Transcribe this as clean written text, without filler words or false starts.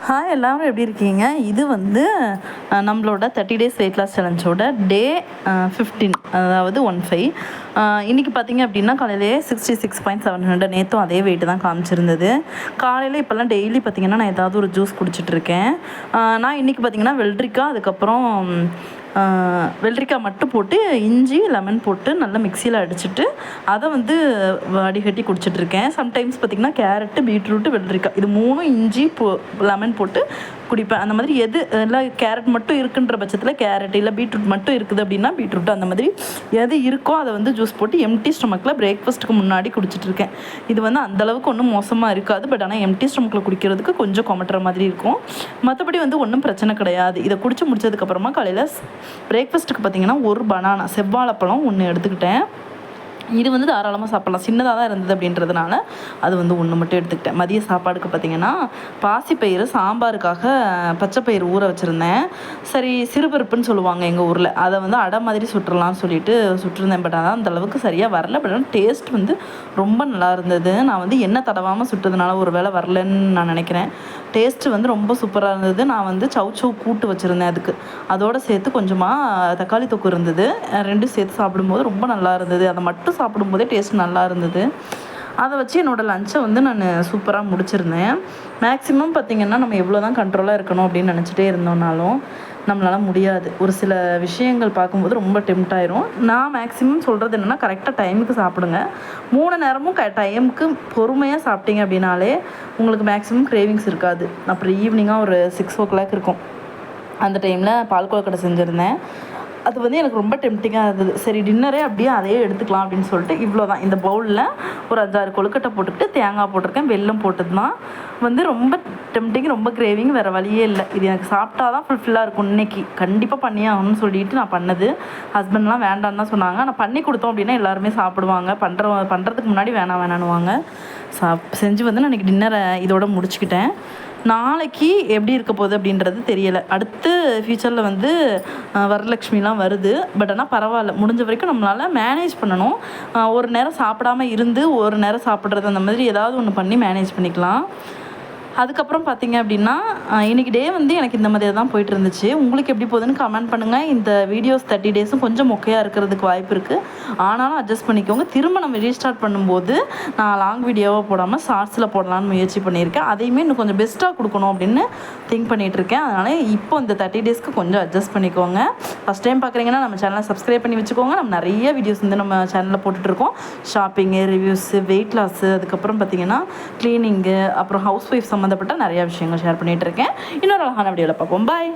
Hi எல்லாரும் எப்படி இருக்கீங்க? இது வந்து நம்மளோட 30 டேஸ் வெயிட் லாஸ் சேலஞ்சோட டே 15, அதாவது 15. இன்றைக்கி பார்த்திங்க அப்படின்னா காலையிலேயே 66.700, நேற்றும் அதே வெயிட்டு தான் காமிச்சிருந்தது. காலையில் இப்போல்லாம் டெய்லி பார்த்திங்கன்னா நான் ஏதாவது ஒரு ஜூஸ் குடிச்சிட்ருக்கேன். நான் இன்றைக்கி பார்த்திங்கன்னா வெள்ளரிக்காய், அதுக்கப்புறம் வெள்ளரிக்காய் மட்டும் போட்டு இஞ்சி லெமன் போட்டு நல்லா மிக்சியில் அடிச்சுட்டு அதை வந்து வடிகட்டி குடிச்சிட்ருக்கேன். சம்டைம்ஸ் பார்த்திங்கன்னா கேரட்டு, பீட்ரூட்டு, வெள்ளரிக்காய் இது 3 இஞ்சி லெமன் போட்டு குடிப்பேன். அந்த மாதிரி எது இல்லை கேரட் மட்டும் இருக்குன்ற பட்சத்தில் கேரட், இல்லை பீட்ரூட் மட்டும் இருக்குது அப்படின்னா பீட்ரூட், அந்த மாதிரி எது இருக்கோ அதை வந்து ஜூஸ் போட்டு எம்டி ஸ்டொமக்கில் பிரேக்ஃபாஸ்ட்டுக்கு முன்னாடி குடிச்சிட்ருக்கேன். இது வந்து அந்தளவுக்கு ஒன்றும் மோசமாக இருக்காது. பட் ஆனால் எம்டி ஸ்டொமக்கில் குடிக்கிறதுக்கு கொஞ்சம் கொமட்டுற மாதிரி இருக்கும். மற்றபடி வந்து ஒன்றும் பிரச்சனை கிடையாது. இதை குடிச்சு முடிச்சதுக்கப்புறமா காலையில் பிரேக்ஃபாஸ்ட்டுக்கு பார்த்திங்கன்னா ஒரு பனானா, செவ்வாழைப்பழம் 1 எடுத்துக்கிட்டேன். இது வந்து தாராளமாக சாப்பிட்லாம், சின்னதாக தான் இருந்தது அப்படின்றதுனால அது வந்து 1 மட்டும் எடுத்துக்கிட்டேன். மதிய சாப்பாடுக்கு பார்த்திங்கன்னா பாசிப்பயிறு சாம்பாருக்காக பச்சைப்பயிறு ஊற வச்சுருந்தேன். சரி, சிறுபருப்புன்னு சொல்லுவாங்க எங்கள் ஊரில், அதை வந்து அடை மாதிரி சுட்டுறலாம்னு சொல்லிட்டு சுட்டிருந்தேன். பட் ஆனால் அந்தளவுக்கு சரியாக வரல. பட் ஆனால் டேஸ்ட் வந்து ரொம்ப நல்லா இருந்தது. நான் வந்து எண்ணெய் தடவாமல் சுட்டதுனால ஒரு வேளை வரலன்னு நான் நினைக்கிறேன். டேஸ்ட்டு வந்து ரொம்ப சூப்பராக இருந்தது. நான் வந்து சவ் கூட்டு வச்சுருந்தேன், அதுக்கு அதோடு சேர்த்து கொஞ்சமாக தக்காளி தொக்கு இருந்தது. 2 சேர்த்து சாப்பிடும்போது ரொம்ப நல்லா இருந்தது. அதை மட்டும் சாப்பிடும்போதே டேஸ்ட் நல்லா இருந்தது. அதை வச்சு என்னோடய லஞ்சை வந்து நான் சூப்பராக முடிச்சிருந்தேன். மேக்ஸிமம் பார்த்திங்கன்னா நம்ம எவ்வளோ தான் கண்ட்ரோலாக இருக்கணும் அப்படின்னு நினச்சிட்டே இருந்தோம்னாலும் நம்மளால் முடியாது. ஒரு சில விஷயங்கள் பார்க்கும்போது ரொம்ப டெம்ட் ஆயிரும். நான் மேக்ஸிமம் சொல்கிறது என்னென்னா, கரெக்டாக டைமுக்கு சாப்பிடுங்க. 3 நேரமும் டைமுக்கு பொறுமையாக சாப்பிட்டீங்க அப்படின்னாலே உங்களுக்கு மேக்ஸிமம் கிரேவிங்ஸ் இருக்காது. அப்புறம் ஈவினிங்காக ஒரு 6 o'clock இருக்கும். அந்த டைமில் பால் கொழுக்கட்டை செஞ்சுருந்தேன். அது வந்து எனக்கு ரொம்ப டெம்டிங்காக இருந்தது. சரி, டின்னரே அப்படியே அதையே எடுத்துக்கலாம் அப்படின்னு சொல்லிட்டு இவ்வளோ தான். இந்த பவுலில் ஒரு 5-6 கொழுக்கட்டை போட்டுக்கிட்டு தேங்காய் போட்டிருக்கேன், வெல்லம் போட்டது தான். வந்து ரொம்ப டெம்டிங், ரொம்ப கிரேவிங், வேறு வழியே இல்லை. இது எனக்கு சாப்பிட்டா தான் ஃபுல்ஃபில்லாக இருக்கும். இன்றைக்கி கண்டிப்பாக பண்ணி ஆகணும்னு சொல்லிட்டு நான் பண்ணது. ஹஸ்பண்ட்லாம் வேண்டான்னு தான் சொன்னாங்க. ஆனால் பண்ணி கொடுத்தோம் அப்படின்னா எல்லாருமே சாப்பிடுவாங்க. பண்ணுறதுக்கு முன்னாடி வேணான்னுவாங்க. செஞ்சு வந்து நான் இன்றைக்கி டின்னரை இதோட முடிச்சுக்கிட்டேன். நாளைக்கு எப்படி இருக்க போகுது அப்படின்றது தெரியலை. அடுத்து ஃப்யூச்சரில் வந்து வரலட்சுமிலாம் வருது. பட் ஆனால் பரவாயில்ல, முடிஞ்ச வரைக்கும் நம்மளால் மேனேஜ் பண்ணணும். ஒரு நேரம் சாப்பிடாமல் இருந்து ஒரு நேரம் சாப்பிட்றது, அந்த மாதிரி ஏதாவது ஒன்று பண்ணி மேனேஜ் பண்ணிக்கலாம். அதுக்கப்புறம் பார்த்திங்க அப்படின்னா இன்றைக்கி டே வந்து எனக்கு இந்த மாதிரி தான் போயிட்டு இருந்துச்சு. உங்களுக்கு எப்படி போகுதுன்னு கமெண்ட் பண்ணுங்கள். இந்த வீடியோஸ் 30 டேஸும் கொஞ்சம் மொக்கையாக இருக்கிறதுக்கு வாய்ப்பு இருக்குது. ஆனாலும் அட்ஜஸ்ட் பண்ணிக்கோங்க. திரும்ப நம்ம ரீஸ்டார்ட் பண்ணும்போது நான் லாங் வீடியோவாக போடாமல் ஷார்ட்ஸில் போடலான்னு முயற்சி பண்ணியிருக்கேன். அதையுமே இன்னும் கொஞ்சம் பெஸ்ட்டாக கொடுக்கணும் அப்படின்னு திங்க் பண்ணிகிட்ருக்கேன். அதனால் இப்போ இந்த 30 டேஸ்க்கு கொஞ்சம் அட்ஜஸ்ட் பண்ணிக்கோங்க. ஃபஸ்ட் டைம் பார்க்குறீங்கன்னா நம்ம சேனலை சப்ஸ்கிரைப் பண்ணி வச்சுக்கோங்க. நம்ம நிறைய வீடியோஸ் வந்து நம்ம சேனலில் போட்டுட்ருக்கோம். ஷாப்பிங்கு, ரிவ்யூஸு, வெயிட் லாஸு, அதுக்கப்புறம் பார்த்திங்கன்னா க்ளீனிங்கு, அப்புறம் ஹவுஸ் ஒய்ஃப் சம்மந்தப்பட்ட நிறையா விஷயங்கள் ஷேர் பண்ணிகிட்ருக்கேன். இன்னொரு அழகான வீடியோவில் பார்ப்போம். பாய்.